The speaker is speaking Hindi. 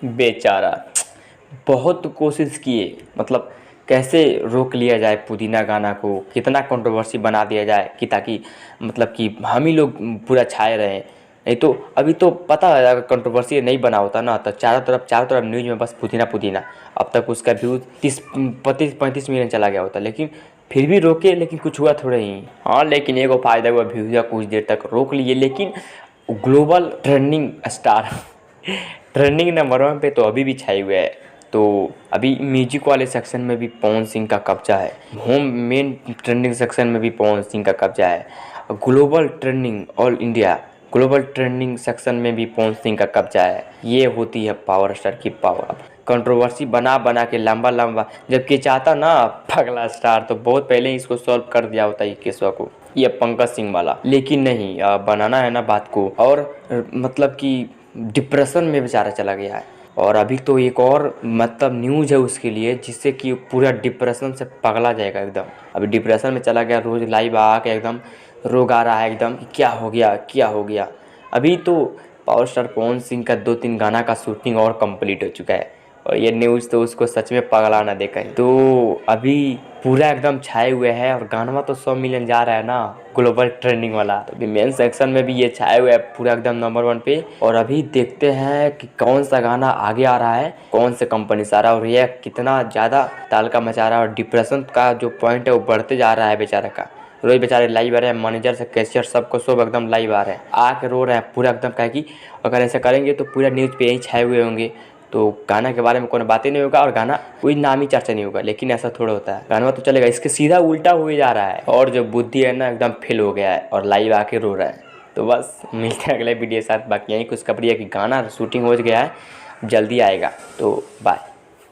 बेचारा बहुत कोशिश किए, मतलब कैसे रोक लिया जाए पुदीना गाना को, कितना कंट्रोवर्सी बना दिया जाए कि ताकि मतलब कि हम ही लोग पूरा छाए रहें। नहीं तो अभी तो पता है अगर कंट्रोवर्सी नहीं बना होता ना तो चारों तरफ न्यूज़ में बस पुदीना पुदीना, अब तक उसका व्यूज़ 30-35 मिलियन चला गया होता। लेकिन फिर भी रोके, लेकिन कुछ हुआ थोड़ा ही। हाँ, लेकिन एगो फ़ायदा हुआ, व्यूज़ कुछ देर तक रोक लिए, लेकिन global trending star trending number 1 पे तो अभी भी छाए हुए है। तो अभी म्यूजिक वाले सेक्शन में भी पवन सिंह का कब्जा है, होम मेन ट्रेंडिंग सेक्शन में भी पवन सिंह का कब्जा है, global trending all India global trending section में भी पवन सिंह का कब्जा है। ये होती है पावर स्टार की पावर। कंट्रोवर्सी बना बना के लंबा लंबा, जबकि चाहता ना पगला स्टार तो बहुत पहले ही इसको सॉल्व कर दिया होता ये केसवा को, ये पंकज सिंह वाला। लेकिन नहीं, बनाना है ना बात को, और मतलब कि डिप्रेशन में बेचारा चला गया है। और अभी तो एक और मतलब न्यूज़ है उसके लिए, जिससे कि पूरा डिप्रेशन से पगला जाएगा एकदम। अभी डिप्रेशन में चला गया, रोज़ लाइव आके एकदम रोग आ रहा है एकदम कि क्या हो गया क्या हो गया। अभी तो पावर स्टार पवन सिंह का 2-3 गाना का शूटिंग और कंप्लीट हो चुका है, और ये न्यूज़ तो उसको सच में पगला ना दे कहीं। तो अभी पूरा एकदम छाए हुए हैं, और गाना तो 100 मिलियन जा रहा है ना ग्लोबल ट्रेंडिंग वाला। तो अभी मेन सेक्शन में भी ये छाए हुए है पूरा एकदम नंबर 1 पे। और अभी देखते हैं कि कौन सा गाना आगे आ रहा है, कौन से कंपनी से आ रहा है, और ये कितना ज़्यादा तालका मचा रहा है। और डिप्रेशन का जो पॉइंट है वो बढ़ते जा रहा है बेचारा का। रोज बेचारे लाइव आ रहे हैं, मैनेजर से कैशियर सबको सब एकदम लाइव आ रहे हैं, आके रो रहे हैं पूरा एकदम, क्या कि अगर ऐसा करेंगे तो पूरा न्यूज़ पे यहीं छाए हुए होंगे, तो गाना के बारे में कोई बातें नहीं होगा और गाना कोई नाम ही चर्चा नहीं होगा। लेकिन ऐसा थोड़ा होता है, गाना तो चलेगा, इसके सीधा उल्टा हुए जा रहा है, और जो बुद्धि है ना एकदम फेल हो गया है और लाइव आके रो रहा है। तो बस मिलते हैं अगले वीडियो के साथ। बाकी यही कुछ खबरी है कि गाना शूटिंग हो गया है, जल्दी आएगा। तो बाय।